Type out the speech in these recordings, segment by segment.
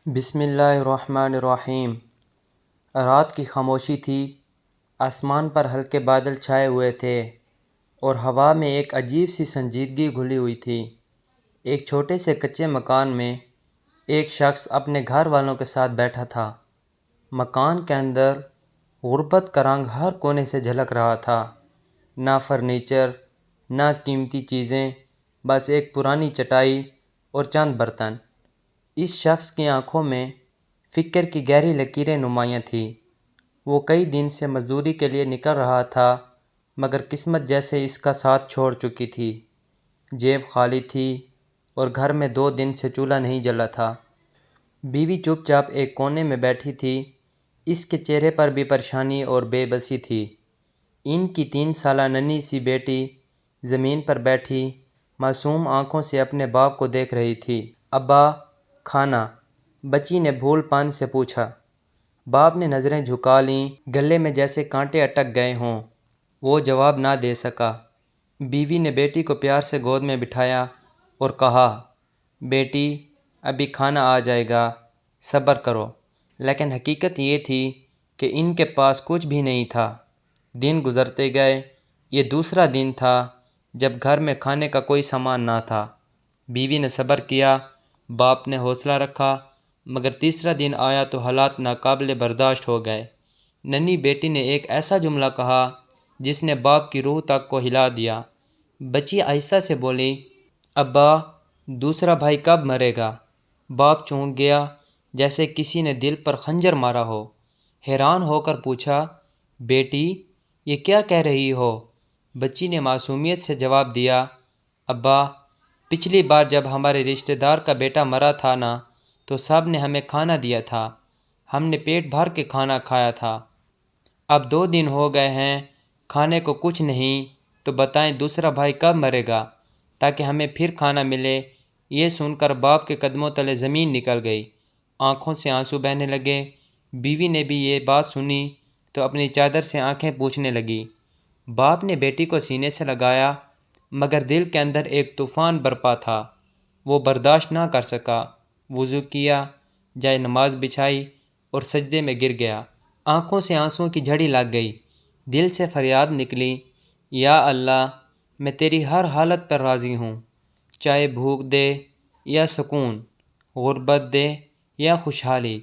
بسم اللہ الرحمن الرحیم۔ رات کی خاموشی تھی، آسمان پر ہلکے بادل چھائے ہوئے تھے اور ہوا میں ایک عجیب سی سنجیدگی گھلی ہوئی تھی۔ ایک چھوٹے سے کچے مکان میں ایک شخص اپنے گھر والوں کے ساتھ بیٹھا تھا۔ مکان کے اندر غربت کا رنگ ہر کونے سے جھلک رہا تھا۔ نہ فرنیچر، نہ قیمتی چیزیں، بس ایک پرانی چٹائی اور چند برتن۔ اس شخص کی آنکھوں میں فکر کی گہری لکیریں نمایاں تھیں۔ وہ کئی دن سے مزدوری کے لیے نکل رہا تھا، مگر قسمت جیسے اس کا ساتھ چھوڑ چکی تھی۔ جیب خالی تھی اور گھر میں 2 دن سے چولہا نہیں جلا تھا۔ بیوی چپ چاپ ایک کونے میں بیٹھی تھی، اس کے چہرے پر بھی پریشانی اور بے بسی تھی۔ ان کی 3 سالہ ننھی سی بیٹی زمین پر بیٹھی معصوم آنکھوں سے اپنے باپ کو دیکھ رہی تھی۔ ابا، کھانا؟ بچی نے بھول پن سے پوچھا۔ باپ نے نظریں جھکا لیں، گلے میں جیسے کانٹے اٹک گئے ہوں۔ وہ جواب نہ دے سکا۔ بیوی نے بیٹی کو پیار سے گود میں بٹھایا اور کہا، بیٹی، ابھی کھانا آ جائے گا، صبر کرو۔ لیکن حقیقت یہ تھی کہ ان کے پاس کچھ بھی نہیں تھا۔ دن گزرتے گئے۔ یہ دوسرا دن تھا جب گھر میں کھانے کا کوئی سامان نہ تھا۔ بیوی نے صبر کیا، باپ نے حوصلہ رکھا، مگر تیسرا دن آیا تو حالات ناقابل برداشت ہو گئے۔ ننھی بیٹی نے ایک ایسا جملہ کہا جس نے باپ کی روح تک کو ہلا دیا۔ بچی آہستہ سے بولی، ابا، دوسرا بھائی کب مرے گا؟ باپ چونک گیا، جیسے کسی نے دل پر خنجر مارا ہو۔ حیران ہو کر پوچھا، بیٹی، یہ کیا کہہ رہی ہو؟ بچی نے معصومیت سے جواب دیا، ابا، پچھلی بار جب ہمارے رشتہ دار کا بیٹا مرا تھا نا، تو سب نے ہمیں کھانا دیا تھا۔ ہم نے پیٹ بھر کے کھانا کھایا تھا۔ اب 2 دن ہو گئے ہیں، کھانے کو کچھ نہیں، تو بتائیں دوسرا بھائی کب مرے گا تاکہ ہمیں پھر کھانا ملے۔ یہ سن کر باپ کے قدموں تلے زمین نکل گئی، آنکھوں سے آنسو بہنے لگے۔ بیوی نے بھی یہ بات سنی تو اپنی چادر سے آنکھیں پوچھنے لگی۔ باپ نے بیٹی کو سینے سے لگایا، مگر دل کے اندر ایک طوفان برپا تھا۔ وہ برداشت نہ کر سکا۔ وضو کیا، جائے نماز بچھائی اور سجدے میں گر گیا۔ آنکھوں سے آنسوں کی جھڑی لگ گئی، دل سے فریاد نکلی، یا اللہ، میں تیری ہر حالت پر راضی ہوں، چاہے بھوک دے یا سکون، غربت دے یا خوشحالی،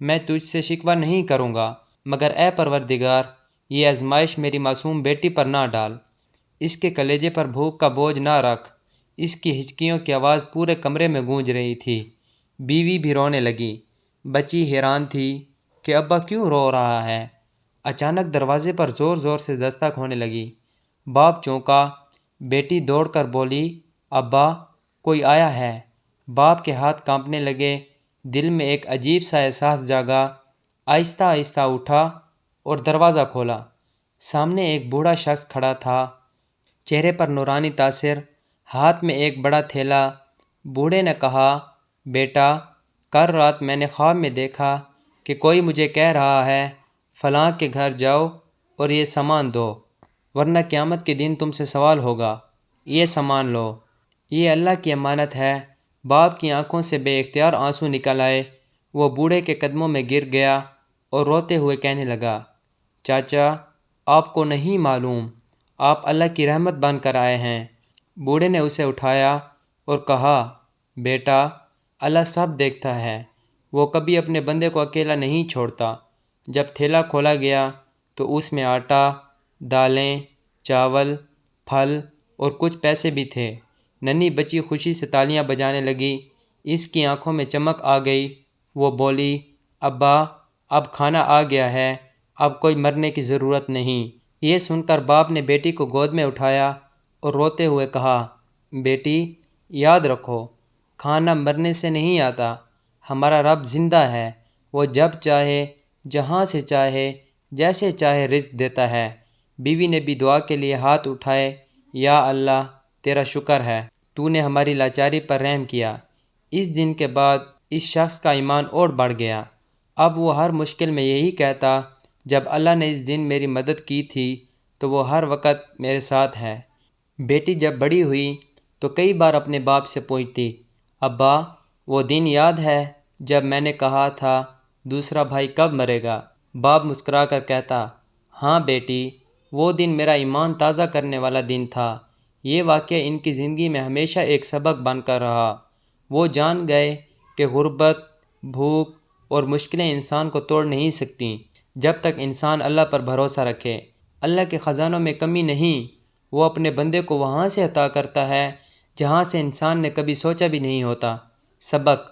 میں تجھ سے شکوہ نہیں کروں گا، مگر اے پروردگار، یہ آزمائش میری معصوم بیٹی پر نہ ڈال، اس کے کلیجے پر بھوک کا بوجھ نہ رکھ۔ اس کی ہچکیوں کی آواز پورے کمرے میں گونج رہی تھی۔ بیوی بھی رونے لگی۔ بچی حیران تھی کہ ابا کیوں رو رہا ہے۔ اچانک دروازے پر زور زور سے دستک ہونے لگی۔ باپ چونکا، بیٹی دوڑ کر بولی، ابا، کوئی آیا ہے۔ باپ کے ہاتھ کانپنے لگے، دل میں ایک عجیب سا احساس جاگا۔ آہستہ آہستہ اٹھا اور دروازہ کھولا۔ سامنے ایک بوڑھا شخص کھڑا تھا، چہرے پر نورانی تاثر، ہاتھ میں ایک بڑا تھیلا۔ بوڑھے نے کہا، بیٹا، کل رات میں نے خواب میں دیکھا کہ کوئی مجھے کہہ رہا ہے فلاں کے گھر جاؤ اور یہ سامان دو، ورنہ قیامت کے دن تم سے سوال ہوگا۔ یہ سامان لو، یہ اللہ کی امانت ہے۔ باپ کی آنکھوں سے بے اختیار آنسو نکل آئے۔ وہ بوڑھے کے قدموں میں گر گیا اور روتے ہوئے کہنے لگا، چاچا، آپ کو نہیں معلوم، آپ اللہ کی رحمت بن کر آئے ہیں۔ بوڑھے نے اسے اٹھایا اور کہا، بیٹا، اللہ سب دیکھتا ہے، وہ کبھی اپنے بندے کو اکیلا نہیں چھوڑتا۔ جب تھیلا کھولا گیا تو اس میں آٹا، دالیں، چاول، پھل اور کچھ پیسے بھی تھے۔ ننھی بچی خوشی سے تالیاں بجانے لگی، اس کی آنکھوں میں چمک آ گئی۔ وہ بولی، ابا، اب کھانا آ گیا ہے، اب کوئی مرنے کی ضرورت نہیں۔ یہ سن کر باپ نے بیٹی کو گود میں اٹھایا اور روتے ہوئے کہا، بیٹی، یاد رکھو، کھانا مرنے سے نہیں آتا، ہمارا رب زندہ ہے، وہ جب چاہے، جہاں سے چاہے، جیسے چاہے رزق دیتا ہے۔ بیوی نے بھی دعا کے لیے ہاتھ اٹھائے، یا اللہ، تیرا شکر ہے، تو نے ہماری لاچاری پر رحم کیا۔ اس دن کے بعد اس شخص کا ایمان اور بڑھ گیا۔ اب وہ ہر مشکل میں یہی کہتا، جب اللہ نے اس دن میری مدد کی تھی تو وہ ہر وقت میرے ساتھ ہے۔ بیٹی جب بڑی ہوئی تو کئی بار اپنے باپ سے پوچھتی، ابا، وہ دن یاد ہے جب میں نے کہا تھا دوسرا بھائی کب مرے گا، باپ مسکرا کر کہتا، ہاں بیٹی، وہ دن میرا ایمان تازہ کرنے والا دن تھا۔ یہ واقعہ ان کی زندگی میں ہمیشہ ایک سبق بن کر رہا۔ وہ جان گئے کہ غربت، بھوک اور مشکلیں انسان کو توڑ نہیں سکتیں جب تک انسان اللہ پر بھروسہ رکھے۔ اللہ کے خزانوں میں کمی نہیں، وہ اپنے بندے کو وہاں سے عطا کرتا ہے جہاں سے انسان نے کبھی سوچا بھی نہیں ہوتا۔ سبق: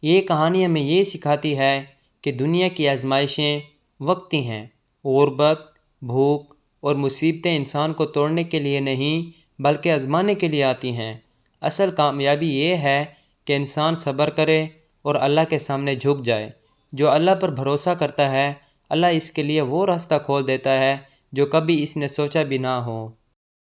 یہ کہانی ہمیں یہ سکھاتی ہے کہ دنیا کی آزمائشیں وقتی ہیں۔ غربت، بھوک اور مصیبتیں انسان کو توڑنے کے لیے نہیں بلکہ آزمانے کے لیے آتی ہیں۔ اصل کامیابی یہ ہے کہ انسان صبر کرے اور اللہ کے سامنے جھک جائے۔ جو اللہ پر بھروسہ کرتا ہے، اللہ اس کے لیے وہ راستہ کھول دیتا ہے جو کبھی اس نے سوچا بھی نہ ہو۔